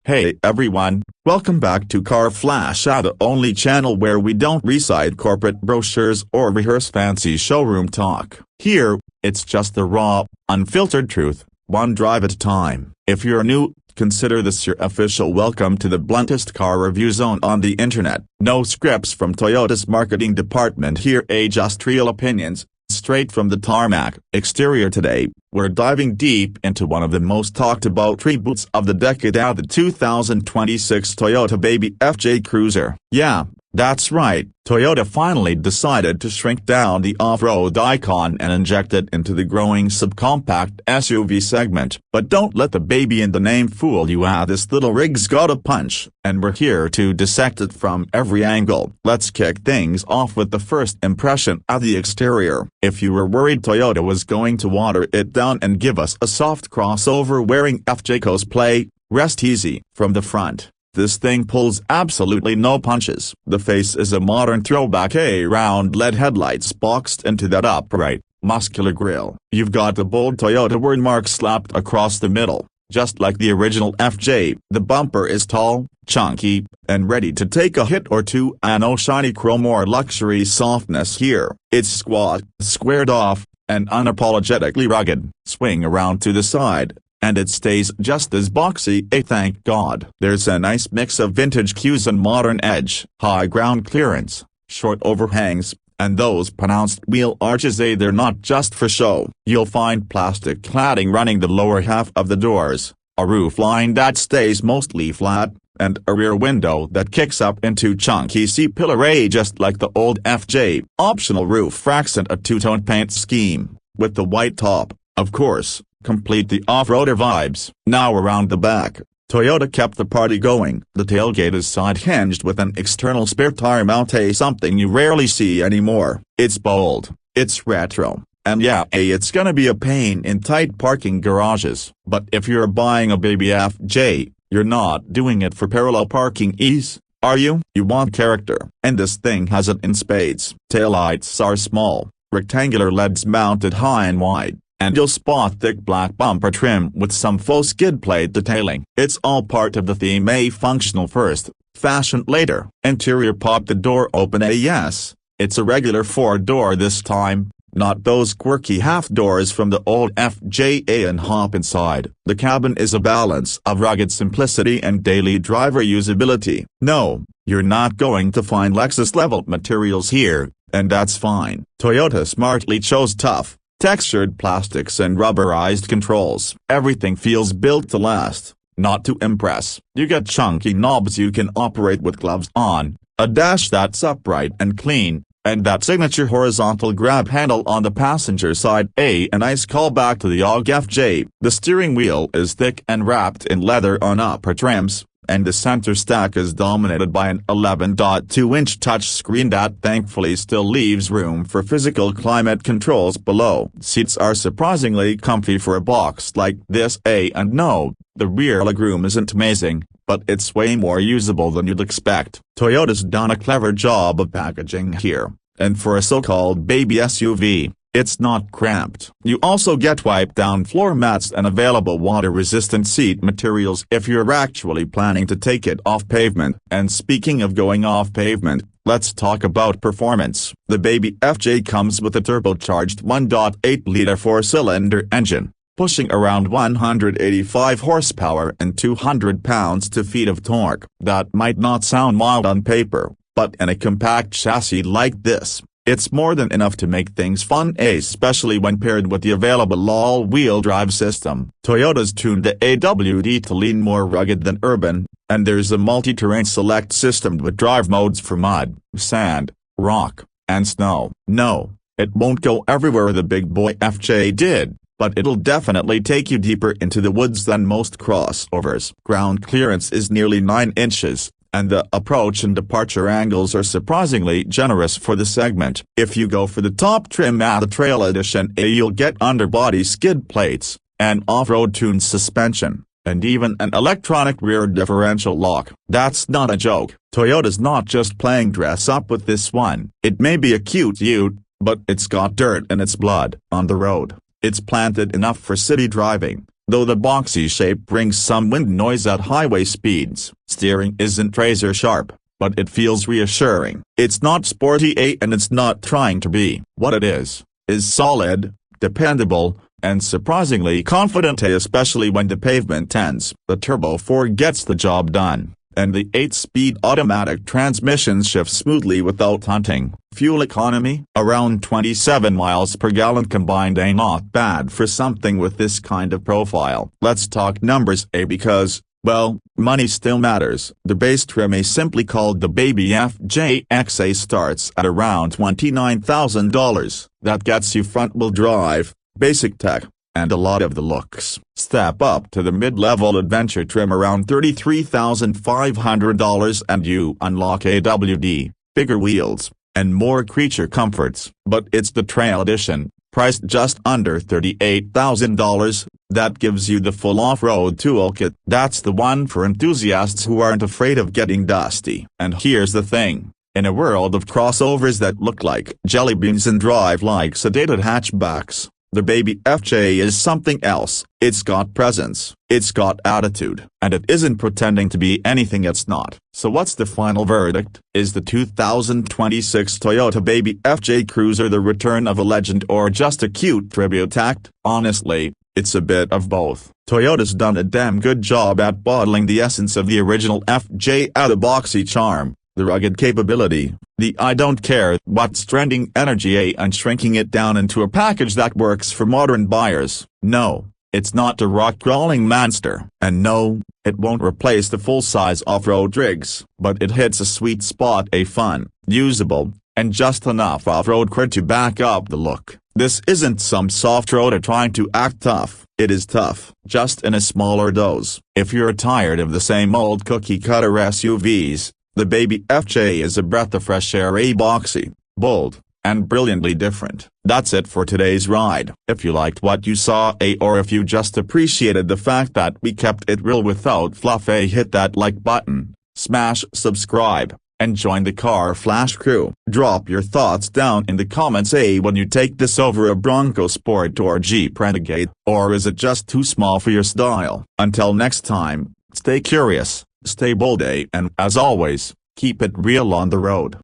Hey everyone, welcome back to Car Flash, the only channel where we don't recite corporate brochures or rehearse fancy showroom talk. Here, it's just the raw, unfiltered truth, one drive at a time. If you're new, consider this your official welcome to the bluntest car review zone on the internet. No scripts from Toyota's marketing department here, just real opinions, straight from the tarmac. Exterior today, we're diving deep into one of the most talked about reboots of the decade, the 2026 Toyota Baby FJ Cruiser. Yeah, that's right, Toyota finally decided to shrink down the off-road icon and inject it into the growing subcompact SUV segment. But don't let the baby in the name fool you. This little rig's got a punch, and we're here to dissect it from every angle. Let's kick things off with the first impression of the exterior. If you were worried Toyota was going to water it down and give us a soft crossover wearing FJ cosplay, rest easy. From the front, this thing pulls absolutely no punches. The face is a modern throwback, round LED headlights boxed into that upright, muscular grille. You've got the bold Toyota word mark slapped across the middle, just like the original FJ. The bumper is tall, chunky, and ready to take a hit or two. No shiny chrome or luxury softness here. It's squat, squared off, and unapologetically rugged. Swing around to the side, and it stays just as boxy, thank God. There's a nice mix of vintage cues and modern edge. High ground clearance, short overhangs, and those pronounced wheel arches, they're not just for show. You'll find plastic cladding running the lower half of the doors, a roof line that stays mostly flat, and a rear window that kicks up into chunky C-pillar, just like the old FJ. Optional roof racks and a two-tone paint scheme, with the white top, of course, complete the off-roader vibes. Now around the back, Toyota kept the party going. The tailgate is side-hinged with an external spare tire mount, something you rarely see anymore. It's bold, it's retro, and yeah, it's gonna be a pain in tight parking garages. But if you're buying a baby FJ, you're not doing it for parallel parking ease, are you? You want character, and this thing has it in spades. Taillights are small, rectangular LEDs mounted high and wide, and you'll spot thick black bumper trim with some faux skid plate detailing. It's all part of the theme, functional first, fashion later. Interior, pop the door open, yes, it's a regular 4-door this time, not those quirky half doors from the old FJ, and hop inside. The cabin is a balance of rugged simplicity and daily driver usability. No, you're not going to find Lexus-level materials here, and that's fine. Toyota smartly chose tough, textured plastics and rubberized controls. Everything feels built to last, not to impress. You get chunky knobs you can operate with gloves on, a dash that's upright and clean, and that signature horizontal grab handle on the passenger side, a nice callback to the OG FJ. The steering wheel is thick and wrapped in leather on upper trims, and the center stack is dominated by an 11.2-inch touchscreen that thankfully still leaves room for physical climate controls below. Seats are surprisingly comfy for a box like this, and no, the rear legroom isn't amazing, but it's way more usable than you'd expect. Toyota's done a clever job of packaging here, and for a so-called baby SUV, it's not cramped. You also get wipe-down floor mats and available water-resistant seat materials if you're actually planning to take it off pavement. And speaking of going off pavement, let's talk about performance. The baby FJ comes with a turbocharged 1.8-liter 4-cylinder engine, pushing around 185 horsepower and 200 pounds-feet of torque. That might not sound mild on paper, but in a compact chassis like this, it's more than enough to make things fun, especially when paired with the available all-wheel drive system. Toyota's tuned the AWD to lean more rugged than urban, and there's a multi-terrain select system with drive modes for mud, sand, rock, and snow. No, it won't go everywhere the big boy FJ did, but it'll definitely take you deeper into the woods than most crossovers. Ground clearance is nearly 9 inches, and the approach and departure angles are surprisingly generous for the segment. If you go for the top trim at the Trail Edition, you'll get underbody skid plates, an off-road tuned suspension, and even an electronic rear differential lock. That's not a joke. Toyota's not just playing dress up with this one. It may be a cute ute, but it's got dirt in its blood. On the road, it's planted enough for city driving, though the boxy shape brings some wind noise at highway speeds. Steering isn't razor sharp, but it feels reassuring. It's not sporty and it's not trying to be. What it is solid, dependable, and surprisingly confident, especially when the pavement ends. The Turbo 4 gets the job done, and the 8-speed automatic transmission shifts smoothly without hunting. Fuel economy, around 27 miles per gallon combined, ain't not bad for something with this kind of profile. Let's talk numbers, because, well, money still matters. The base trim, simply called the Baby FJ-XA, starts at around $29,000. That gets you front-wheel drive, basic tech, and a lot of the looks. Step up to the mid-level adventure trim around $33,500 and you unlock AWD, bigger wheels, and more creature comforts. But it's the Trail Edition, priced just under $38,000, that gives you the full off-road toolkit. That's the one for enthusiasts who aren't afraid of getting dusty. And here's the thing. In a world of crossovers that look like jelly beans and drive like sedated hatchbacks, the Baby FJ is something else. It's got presence, it's got attitude, and it isn't pretending to be anything it's not. So what's the final verdict? Is the 2026 Toyota Baby FJ Cruiser the return of a legend or just a cute tribute act? Honestly, it's a bit of both. Toyota's done a damn good job at bottling the essence of the original FJ, the boxy charm, the rugged capability, the I don't care what's trending energy, and shrinking it down into a package that works for modern buyers. No, it's not a rock-crawling monster. And no, it won't replace the full-size off-road rigs. But it hits a sweet spot, a fun, usable, and just enough off-road cred to back up the look. This isn't some soft roader trying to act tough. It is tough, just in a smaller dose. If you're tired of the same old cookie-cutter SUVs, the Baby FJ is a breath of fresh air, boxy, bold, and brilliantly different. That's it for today's ride. If you liked what you saw, or if you just appreciated the fact that we kept it real without fluff, hit that like button, smash subscribe, and join the Car Flash crew. Drop your thoughts down in the comments. When you take this over a Bronco Sport or Jeep Renegade, or is it just too small for your style? Until next time, stay curious, stay bold, and as always, keep it real on the road.